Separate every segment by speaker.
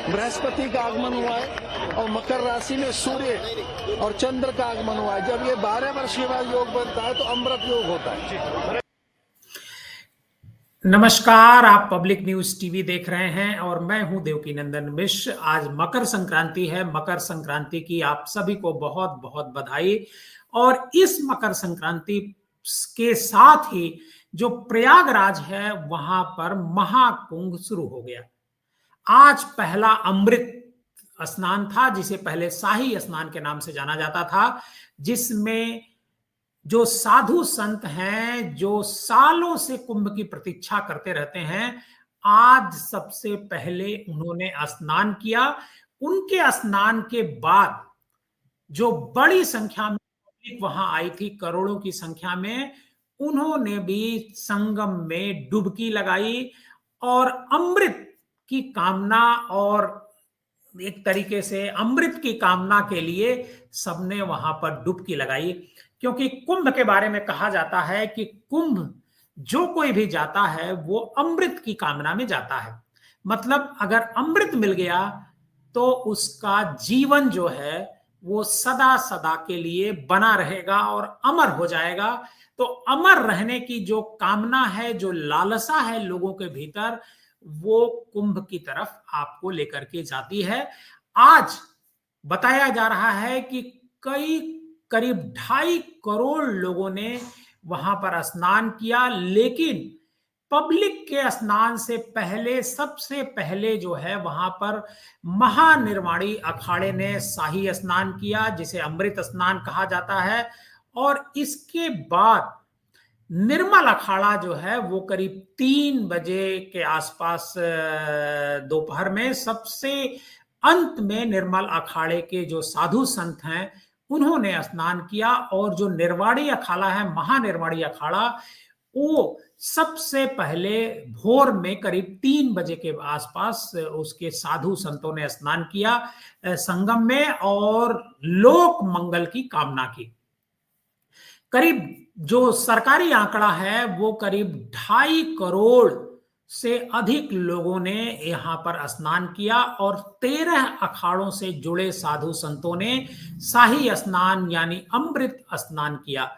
Speaker 1: बृहस्पति का आगमन हुआ है और मकर राशि में सूर्य और चंद्र का आगमन हुआ है। जब ये 12 वर्ष के बाद योग बनता है तो अमृत योग होता है।
Speaker 2: नमस्कार, आप पब्लिक न्यूज टीवी देख रहे हैं और मैं हूं देवकीनंदन मिश्र। आज मकर संक्रांति है। मकर संक्रांति की आप सभी को बहुत बहुत बधाई। और इस मकर संक्रांति के साथ ही जो प्रयागराज है वहां पर महाकुंभ शुरू हो गया। आज पहला अमृत स्नान था, जिसे पहले शाही स्नान के नाम से जाना जाता था, जिसमें जो साधु संत हैं जो सालों से कुंभ की प्रतीक्षा करते रहते हैं, आज सबसे पहले उन्होंने स्नान किया। उनके स्नान के बाद जो बड़ी संख्या में पब्लिक वहां आई थी, करोड़ों की संख्या में, उन्होंने भी संगम में डुबकी लगाई और अमृत की कामना और एक तरीके से अमृत की कामना के लिए सबने वहां पर डुबकी लगाई। क्योंकि कुंभ के बारे में कहा जाता है कि कुंभ जो कोई भी जाता है वो अमृत की कामना में जाता है। मतलब अगर अमृत मिल गया तो उसका जीवन जो है वो सदा सदा के लिए बना रहेगा और अमर हो जाएगा। तो अमर रहने की जो कामना है, जो लालसा है लोगों के भीतर, वो कुंभ की तरफ आपको लेकर के जाती है। आज बताया जा रहा है कि करीब 2.5 करोड़ लोगों ने वहां पर स्नान किया। लेकिन पब्लिक के स्नान से पहले सबसे पहले जो है वहां पर महानिर्वाणी अखाड़े ने शाही स्नान किया, जिसे अमृत स्नान कहा जाता है। और इसके बाद निर्मल अखाड़ा जो है वो करीब 3 बजे के आसपास दोपहर में, सबसे अंत में निर्मल अखाड़े के जो साधु संत हैं उन्होंने स्नान किया। और जो निर्वाणी अखाड़ा है, महानिर्वाणी अखाड़ा, वो सबसे पहले भोर में करीब 3 बजे के आसपास उसके साधु संतों ने स्नान किया संगम में और लोक मंगल की कामना की। करीब जो सरकारी आंकड़ा है वो करीब 2.5 करोड़ से अधिक लोगों ने यहां पर स्नान किया और 13 अखाड़ों से जुड़े साधु संतों ने शाही स्नान यानी अमृत स्नान किया।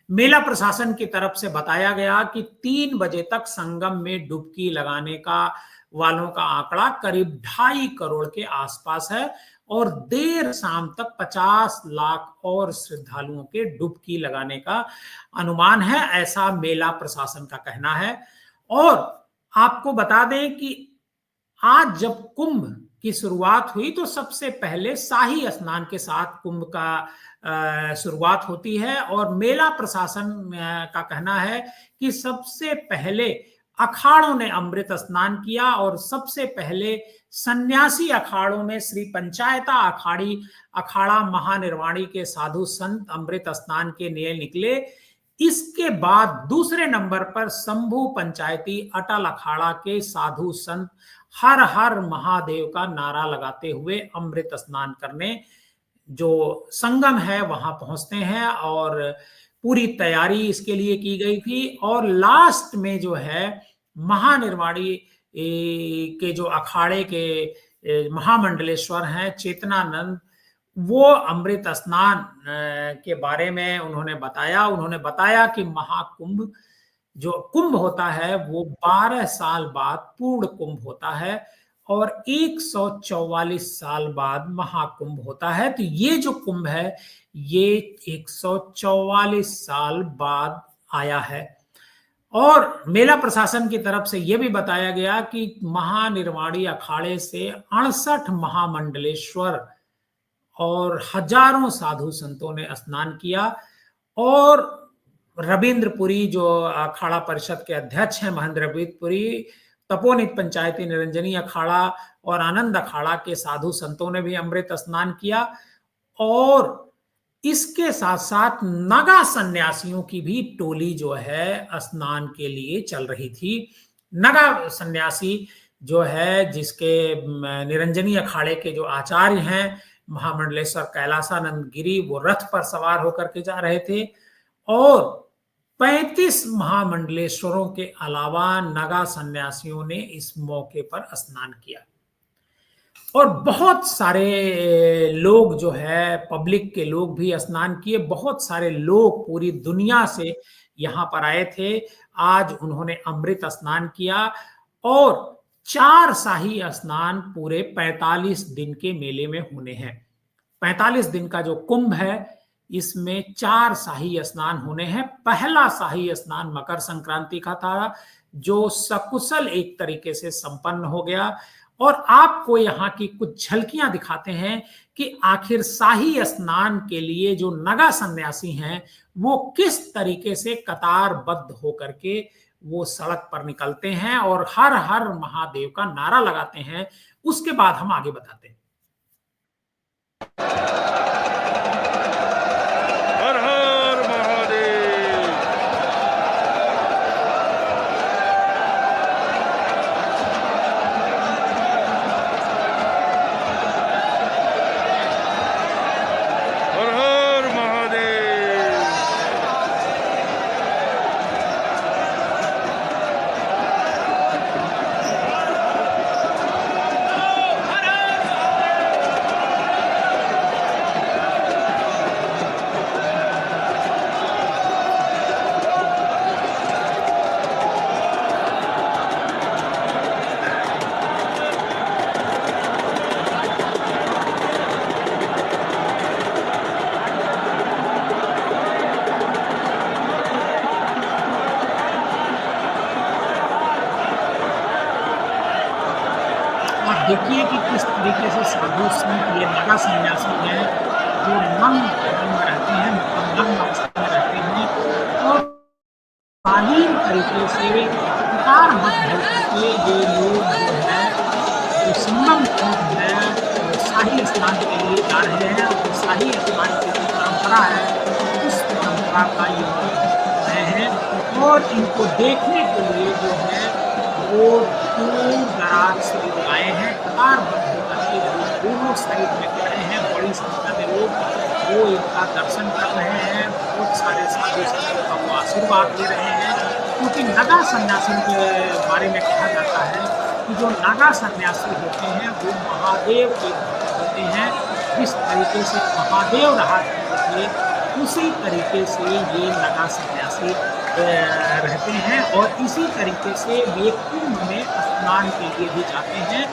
Speaker 2: मेला प्रशासन की तरफ से बताया गया कि 3 बजे तक संगम में डुबकी लगाने का वालों का आंकड़ा करीब 2.5 करोड़ के आसपास है और देर शाम तक 50 लाख और श्रद्धालुओं के डुबकी लगाने का अनुमान है, ऐसा मेला प्रशासन का कहना है। और आपको बता दें कि आज जब कुंभ की शुरुआत हुई तो सबसे पहले शाही स्नान के साथ कुंभ का शुरुआत होती है। और मेला प्रशासन का कहना है कि सबसे पहले अखाड़ों ने अमृत स्नान किया और सबसे पहले सन्यासी अखाड़ों में श्री पंचायता अखाड़ा महानिर्वाणी के साधु संत अमृत स्नान के लिए निकले। इसके बाद दूसरे नंबर पर शंभू पंचायती अटल अखाड़ा के साधु संत हर हर महादेव का नारा लगाते हुए अमृत स्नान करने जो संगम है वहां पहुंचते हैं और पूरी तैयारी इसके लिए की गई थी। और लास्ट में जो है महानिर्वाणी के जो अखाड़े के महामंडलेश्वर हैं चेतनानंद, वो अमृत स्नान के बारे में उन्होंने बताया कि महाकुंभ जो कुंभ होता है वो 12 साल बाद पूर्ण कुंभ होता है और 144 साल बाद महाकुंभ होता है। तो ये जो कुंभ है ये 144 साल बाद आया है। और मेला प्रशासन की तरफ से यह भी बताया गया कि महानिर्वाणी अखाड़े से 68 महामंडलेश्वर और हजारों साधु संतों ने स्नान किया। और रविंद्रपुरी जो अखाड़ा परिषद के अध्यक्ष हैं महेंद्र रविंद्रपुरी, तपोनित पंचायती निरंजनी अखाड़ा और आनंद अखाड़ा के साधु संतों ने भी अमृत स्नान किया। और इसके साथ साथ नागा सन्यासियों की भी टोली जो है स्नान के लिए चल रही थी। नागा सन्यासी जो है जिसके निरंजनी अखाड़े के जो आचार्य हैं महामंडलेश्वर कैलासानंद गिरी, वो रथ पर सवार होकर के जा रहे थे। और 35 महामंडलेश्वरों के अलावा नागा सन्यासियों ने इस मौके पर स्नान किया। और बहुत सारे लोग जो है, पब्लिक के लोग भी स्नान किए। बहुत सारे लोग पूरी दुनिया से यहाँ पर आए थे। आज उन्होंने अमृत स्नान किया और 4 शाही स्नान पूरे 45 दिन के मेले में होने हैं। 45 दिन का जो कुंभ है, इसमें 4 शाही स्नान होने हैं। पहला शाही स्नान मकर संक्रांति का था, जो सकुशल एक तरीके से संपन्न हो गया। और आपको यहाँ की कुछ झलकियां दिखाते हैं कि आखिर शाही स्नान के लिए जो नगा सन्यासी हैं, वो किस तरीके से कतारबद्ध होकर के वो सड़क पर निकलते हैं और हर हर महादेव का नारा लगाते हैं। उसके बाद हम आगे बताते हैं।
Speaker 3: हर हर महादेव। हर हर महादेव।
Speaker 2: आप देखिए कि किस तरीके से साधु संत, ये नगा सन्यासी हैं, जो नंग रंग में रहते हैं, मतलब नग्न अवस्था में रहते हैं और शालीन तरीके से कतारबद्ध होकर के ये लोग जो है, जो संगम घाट है, वो शाही स्नान के लिए जा रहे हैं। और शाही स्नान की जो परंपरा है, उस परंपरा का ये लोग रहे हैं। और इनको देखने के लिए जो है, वो दूर दराज से लोग आए हैं। कतारबद्ध होकर के वो दोनों साइड में खड़े हैं। बड़ी संख्या में लोग वो इनका दर्शन कर रहे हैं। बहुत सारे साधु संतों का वो आशीर्वाद ले रहे हैं। क्योंकि नगा सन्यासी के बारे में कहा जाता है कि जो नगा सन्यासी होते हैं, वो महादेव के भक्त होते हैं। जिस तरीके से महादेव रहा करते थे, उसी तरीके से ये नगा सन्यासी रहते हैं। और इसी तरीके से वे कुंभ में स्नान के लिए भी जाते हैं।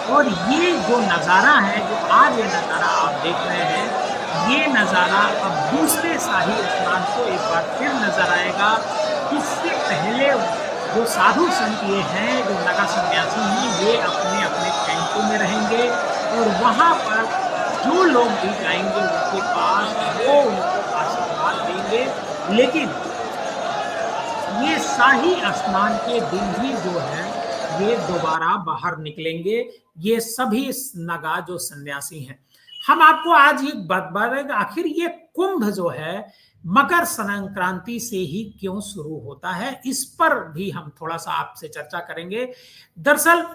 Speaker 2: और ये जो नज़ारा है, जो आज ये नज़ारा आप देख रहे हैं, ये नज़ारा अब दूसरे शाही स्नान को एक बार फिर नजर आएगा। इससे पहले जो साधु संत ये हैं, जो नगा सन्यासी हैं, ये अपने अपने कैंपों में रहेंगे और वहाँ पर जो लोग भी जाएंगे उनके पास वो उनको आशीर्वाद देंगे। लेकिन ये शाही स्नान के दिन ही जो है, ये दोबारा बाहर निकलेंगे, ये सभी नगा जो सन्यासी हैं। हम आपको आज एक बात बताएंगे, आखिर ये कुंभ जो है मकर संक्रांति से ही क्यों शुरू होता है, इस पर भी हम थोड़ा सा आपसे चर्चा करेंगे। दरअसल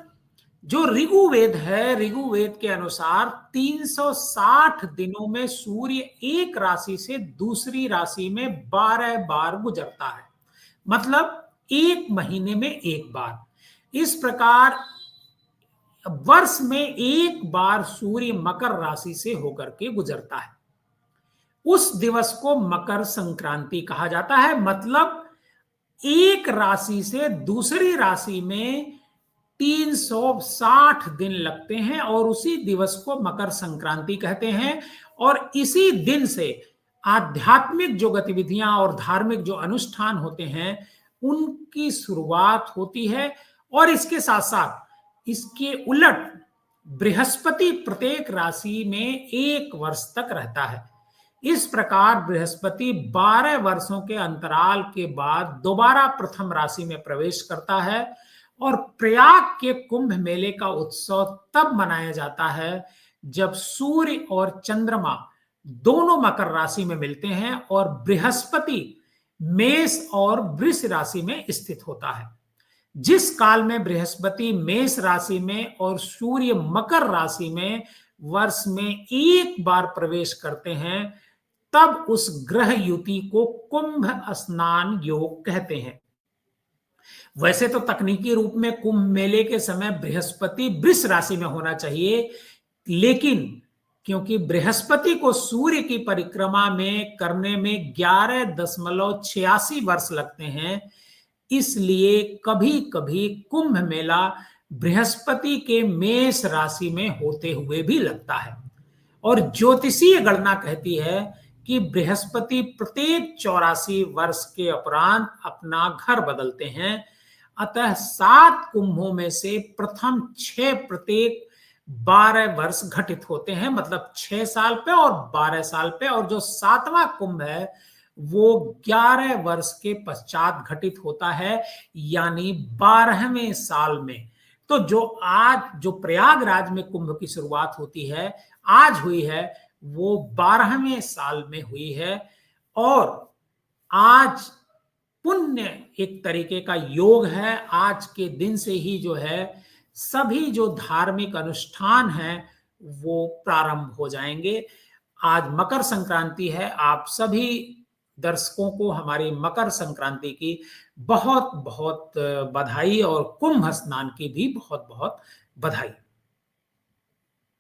Speaker 2: जो ऋग्वेद है, ऋग्वेद के अनुसार 360 दिनों में सूर्य एक राशि से दूसरी राशि में 12 बार गुजरता है। मतलब एक महीने में एक बार। इस प्रकार वर्ष में एक बार सूर्य मकर राशि से होकर के गुजरता है। उस दिवस को मकर संक्रांति कहा जाता है। मतलब एक राशि से दूसरी राशि में 360 दिन लगते हैं और उसी दिवस को मकर संक्रांति कहते हैं। और इसी दिन से आध्यात्मिक जो गतिविधियां और धार्मिक जो अनुष्ठान होते हैं, उनकी शुरुआत होती है। और इसके साथ साथ इसके उलट बृहस्पति प्रत्येक राशि में 1 वर्ष तक रहता है। इस प्रकार बृहस्पति 12 वर्षों के अंतराल के बाद दोबारा प्रथम राशि में प्रवेश करता है। और प्रयाग के कुंभ मेले का उत्सव तब मनाया जाता है जब सूर्य और चंद्रमा दोनों मकर राशि में मिलते हैं और बृहस्पति मेष और वृष राशि में स्थित होता है। जिस काल में बृहस्पति मेष राशि में और सूर्य मकर राशि में वर्ष में 1 बार प्रवेश करते हैं, तब उस ग्रह युति को कुंभ स्नान योग कहते हैं। वैसे तो तकनीकी रूप में कुंभ मेले के समय बृहस्पति वृष राशि में होना चाहिए, लेकिन क्योंकि बृहस्पति को सूर्य की परिक्रमा में करने में 11.86 वर्ष लगते हैं, इसलिए कभी कभी कुंभ मेला बृहस्पति के मेष राशि में होते हुए भी लगता है। और ज्योतिषीय गणना कहती है कि बृहस्पति प्रत्येक 84 वर्ष के उपरांत अपना घर बदलते हैं। अतः 7 कुंभों में से प्रथम 6 प्रत्येक 12 वर्ष घटित होते हैं, मतलब 6 साल पे और 12 साल पे, और जो 7वां कुंभ है वो 11 वर्ष के पश्चात घटित होता है, यानी 12वें साल में। तो जो आज जो प्रयागराज में कुंभ की शुरुआत होती है, आज हुई है, वो 12वें साल में हुई है। और आज पुण्य एक तरीके का योग है। आज के दिन से ही जो है सभी जो धार्मिक अनुष्ठान हैं वो प्रारंभ हो जाएंगे। आज मकर संक्रांति है। आप सभी दर्शकों को हमारी मकर संक्रांति की बहुत बहुत बधाई और कुंभ स्नान की भी बहुत बहुत बधाई।